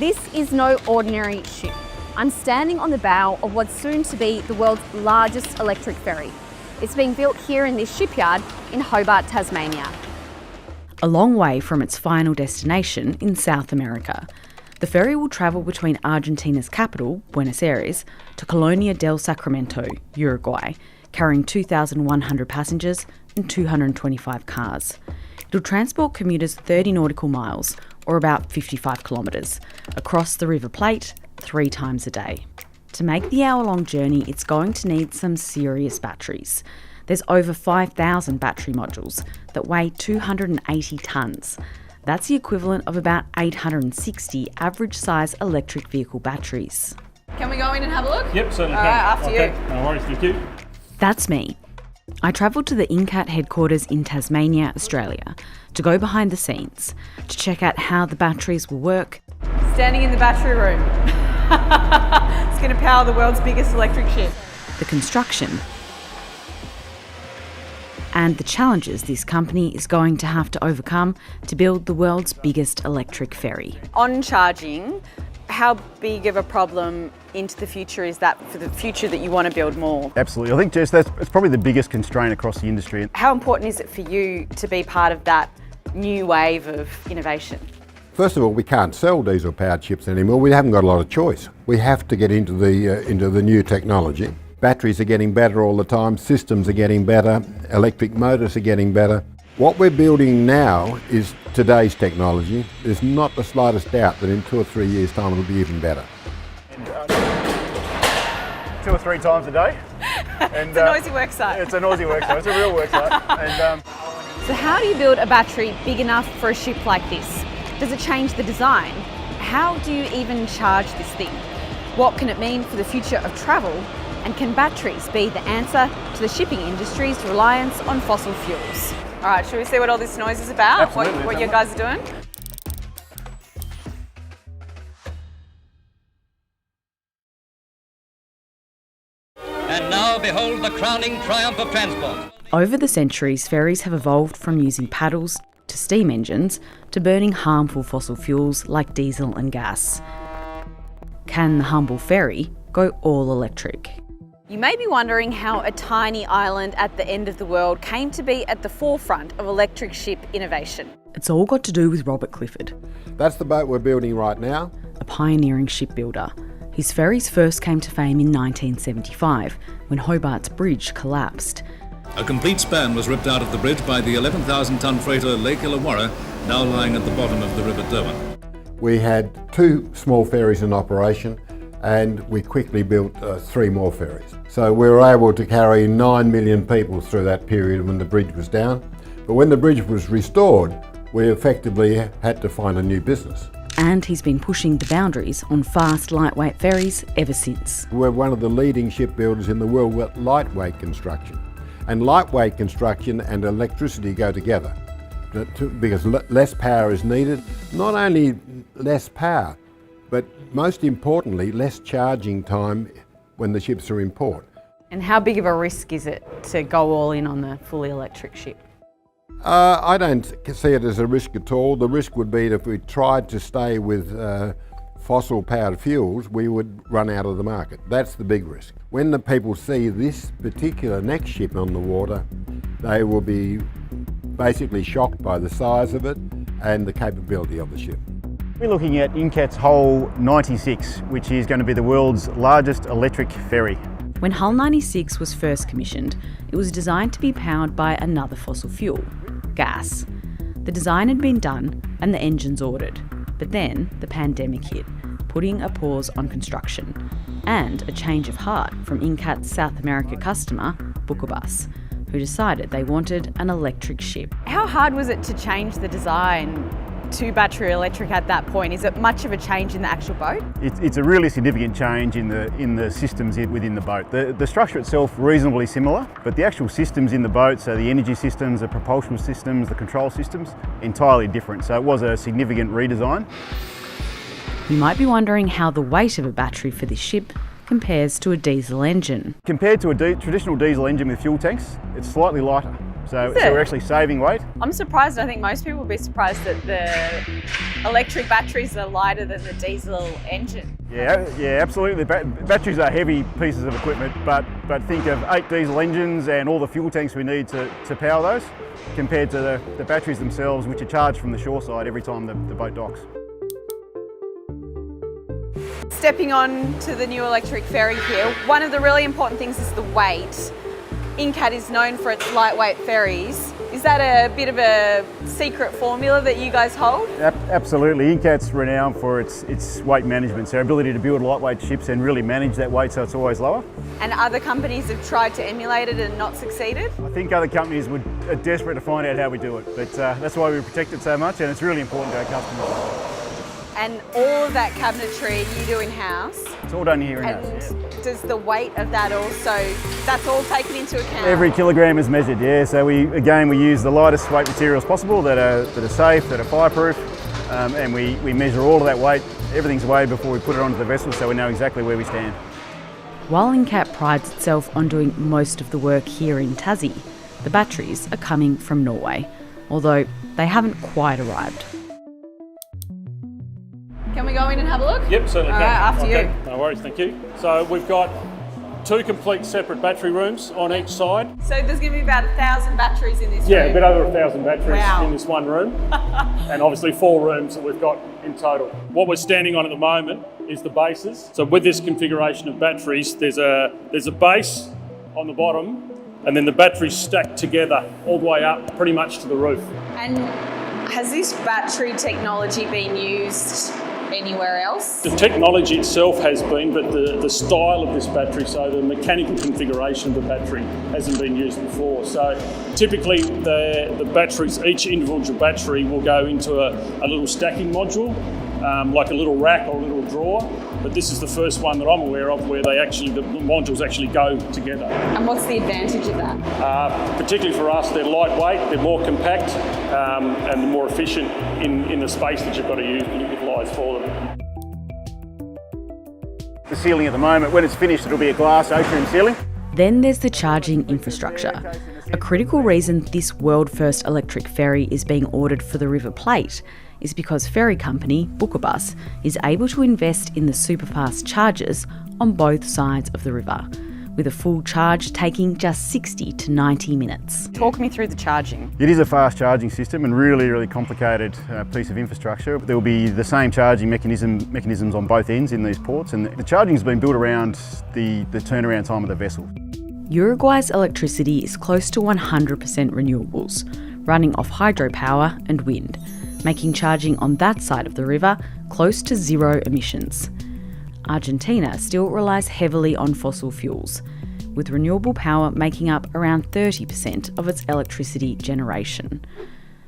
This is no ordinary ship. I'm standing on the bow of what's soon to be the world's largest electric ferry. It's being built here in this shipyard in Hobart, Tasmania. A long way from its final destination in South America. The ferry will travel between Argentina's capital, Buenos Aires, to Colonia del Sacramento, Uruguay, carrying 2,100 passengers and 225 cars. It'll transport commuters 30 nautical miles, or about 55 kilometres, across the River Plate 3 times a day. To make the hour-long journey, it's going to need some serious batteries. There's over 5,000 battery modules that weigh 280 tonnes. That's the equivalent of about 860 average-size electric vehicle batteries. Can we go in and have a look? Yep, certainly All can. right, after Okay, you. no worries, thank you. That's me. I travelled to the Incat headquarters in Tasmania, Australia, to go behind the scenes, to check out how the batteries will work. Standing in the battery room. It's going to power the world's biggest electric ship. The construction, and the challenges this company is going to have to overcome to build the world's biggest electric ferry. On charging, how big of a problem into the future is that for the future that you want to build more? Absolutely. I think, Jess, it's probably the biggest constraint across the industry. How important is it for you to be part of that new wave of innovation? First of all, we can't sell diesel-powered ships anymore. We haven't got a lot of choice. We have to get into the new technology. Batteries are getting better all the time, systems are getting better, electric motors are getting better. What we're building now is today's technology. There's not the slightest doubt that in 2 or 3 years' time it'll be even better. 2 or 3 times a day. And, It's a noisy work site. It's a noisy work site. It's a real work site. And, So how do you build a battery big enough for a ship like this? Does it change the design? How do you even charge this thing? What can it mean for the future of travel? And can batteries be the answer to the shipping industry's reliance on fossil fuels? All right, should we see what all this noise is about? Absolutely, What you guys are doing? And now behold the crowning triumph of transport. Over the centuries, ferries have evolved from using paddles to steam engines to burning harmful fossil fuels like diesel and gas. Can the humble ferry go all electric? You may be wondering how a tiny island at the end of the world came to be at the forefront of electric ship innovation. It's all got to do with Robert Clifford, That's the boat we're building right now. a pioneering shipbuilder. His ferries first came to fame in 1975 when Hobart's bridge collapsed. A complete span was ripped out of the bridge by the 11,000-ton freighter Lake Illawarra, now lying at the bottom of the River Derwent. We had 2 small ferries in operation and we quickly built 3 more ferries. So we were able to carry 9 million people through that period when the bridge was down. But when the bridge was restored, we effectively had to find a new business. And he's been pushing the boundaries on fast, lightweight ferries ever since. We're one of the leading shipbuilders in the world with lightweight construction. And lightweight construction and electricity go together because less power is needed. Not only less power, but most importantly, less charging time when the ships are in port. And how big of a risk is it to go all in on the fully electric ship? I don't see it as a risk at all. The risk would be that if we tried to stay with fossil-powered fuels, we would run out of the market. That's the big risk. When the people see this particular next ship on the water, they will be basically shocked by the size of it and the capability of the ship. we're looking at Incat's Hull 96, which is going to be the world's largest electric ferry. When Hull 96 was first commissioned, it was designed to be powered by another fossil fuel, gas. The design had been done and the engines ordered, but then the pandemic hit, putting a pause on construction and a change of heart from Incat's South America customer, Bukubus, who decided they wanted an electric ship. How hard was it to change the design to battery electric at that point? Is it much of a change in the actual boat? It's a really significant change in the systems within the boat. The structure itself reasonably similar, but the actual systems in the boat, so the energy systems, the propulsion systems, the control systems, entirely different. So it was a significant redesign. You might be wondering how the weight of a battery for this ship compares to a diesel engine. Compared to a traditional diesel engine with fuel tanks, it's slightly lighter. So we're actually saving weight. I'm surprised. I think most people would be surprised that the electric batteries are lighter than the diesel engine. Yeah, absolutely. Batteries are heavy pieces of equipment, but think of 8 diesel engines and all the fuel tanks we need to power those, compared to the batteries themselves, which are charged from the shore side every time the boat docks. Stepping on to the new electric ferry here, one of the really important things is the weight. Incat is known for its lightweight ferries. Is that a bit of a secret formula that you guys hold? Absolutely. Incat's renowned for its weight management, so our ability to build lightweight ships and really manage that weight so it's always lower. And other companies have tried to emulate it and not succeeded? I think other companies are desperate to find out how we do it, but that's why we protect it so much, and it's really important to our customers. And all of that cabinetry you do in-house? It's all done here in-house. And does the weight of that also, that's all taken into account? Every kilogram is measured, yeah. So we use the lightest weight materials possible that are safe, that are fireproof, and we measure all of that weight. Everything's weighed before we put it onto the vessel, so we know exactly where we stand. While Incat prides itself on doing most of the work here in Tassie, the batteries are coming from Norway, although they haven't quite arrived. Can we go in and have a look? Yep, certainly can. All right, after you. No worries, thank you. So we've got 2 complete separate battery rooms on each side. So there's going to be about 1,000 batteries in this room? Yeah, a bit over 1,000 batteries Wow. in this one room. And obviously 4 rooms that we've got in total. What we're standing on at the moment is the bases. So with this configuration of batteries, there's a base on the bottom, and then the batteries stacked together all the way up pretty much to the roof. And has this battery technology been used anywhere else? The technology itself has been, but the style of this battery, so the mechanical configuration of the battery hasn't been used before. So typically the batteries, each individual battery will go into a little stacking module, like a little rack or a little drawer. But this is the first one that I'm aware of where the modules actually go together. And what's the advantage of that? Particularly for us, they're lightweight, they're more compact, and they're more efficient in the space that you've got to utilise for them. The ceiling at the moment, when it's finished, it'll be a glass atrium ceiling. Then there's the charging infrastructure. A critical reason this world-first electric ferry is being ordered for the River Plate is because ferry company Bucobus is able to invest in the superfast chargers on both sides of the river, with a full charge taking just 60 to 90 minutes. Talk me through the charging. It is a fast charging system and really complicated piece of infrastructure. There will be the same charging mechanisms on both ends in these ports, and the charging has been built around the turnaround time of the vessel. Uruguay's electricity is close to 100% renewables, running off hydropower and wind, making charging on that side of the river close to zero emissions. Argentina still relies heavily on fossil fuels, with renewable power making up around 30% of its electricity generation.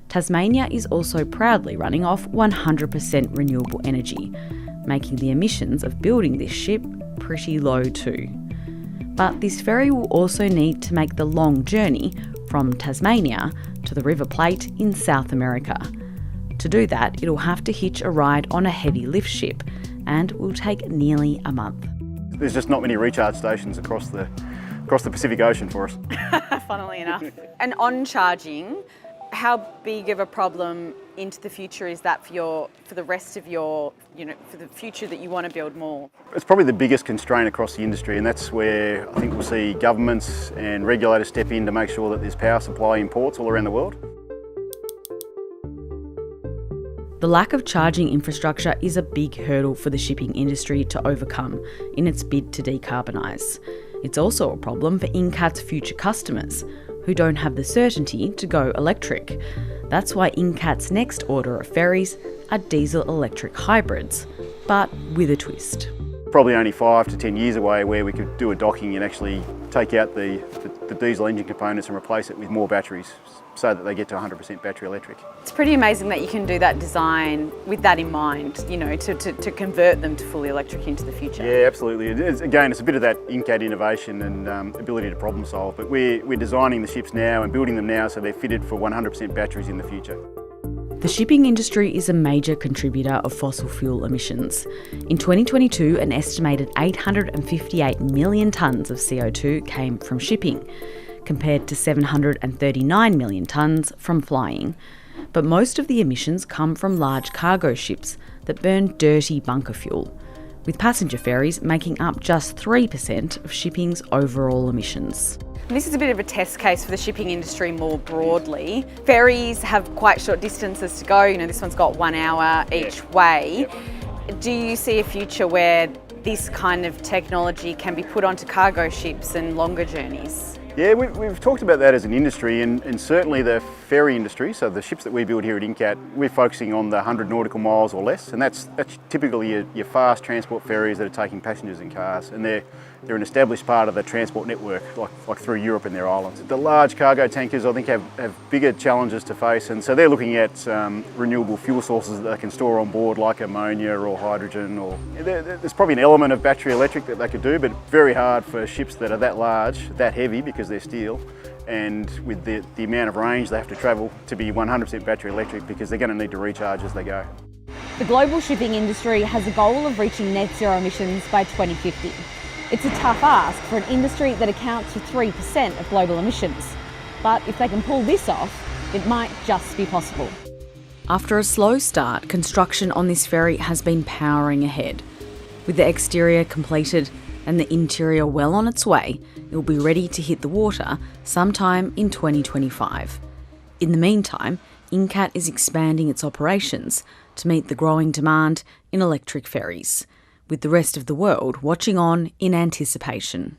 Tasmania is also proudly running off 100% renewable energy, making the emissions of building this ship pretty low too. But this ferry will also need to make the long journey from Tasmania to the River Plate in South America. To do that, it'll have to hitch a ride on a heavy lift ship and will take nearly a month. There's just not many recharge stations across the Pacific Ocean for us. Funnily enough. And on charging, how big of a problem into the future is that for the rest of your, for the future that you want to build more? It's probably the biggest constraint across the industry, and that's where I think we'll see governments and regulators step in to make sure that there's power supply in ports all around the world. The lack of charging infrastructure is a big hurdle for the shipping industry to overcome in its bid to decarbonise. It's also a problem for Incat's future customers, who don't have the certainty to go electric. That's why Incat's next order of ferries are diesel-electric hybrids, but with a twist. Probably only 5 to 10 years away where we could do a docking and actually take out the diesel engine components and replace it with more batteries so that they get to 100% battery electric. It's pretty amazing that you can do that design with that in mind, to convert them to fully electric into the future. Yeah, absolutely. It's a bit of that Incat innovation and ability to problem solve, but we're designing the ships now and building them now so they're fitted for 100% batteries in the future. The shipping industry is a major contributor of fossil fuel emissions. In 2022, an estimated 858 million tonnes of CO2 came from shipping, compared to 739 million tonnes from flying. But most of the emissions come from large cargo ships that burn dirty bunker fuel, with passenger ferries making up just 3% of shipping's overall emissions. This is a bit of a test case for the shipping industry more broadly. Ferries have quite short distances to go. This one's got 1 hour each way. Do you see a future where this kind of technology can be put onto cargo ships and longer journeys? Yeah, we've talked about that as an industry, and certainly the ferry industry, so the ships that we build here at Incat, we're focusing on the 100 nautical miles or less, and that's typically your fast transport ferries that are taking passengers in cars, and they're an established part of the transport network, like through Europe and their islands. The large cargo tankers, I think, have bigger challenges to face, and so they're looking at renewable fuel sources that they can store on board, like ammonia or hydrogen, or there's probably an element of battery electric that they could do, but very hard for ships that are that large, that heavy, because they're steel, and with the amount of range they have to travel to be 100% battery electric, because they're going to need to recharge as they go. The global shipping industry has a goal of reaching net zero emissions by 2050. It's a tough ask for an industry that accounts for 3% of global emissions. But if they can pull this off, it might just be possible. After a slow start, construction on this ferry has been powering ahead. With the exterior completed and the interior well on its way, it will be ready to hit the water sometime in 2025. In the meantime, Incat is expanding its operations to meet the growing demand in electric ferries, with the rest of the world watching on in anticipation.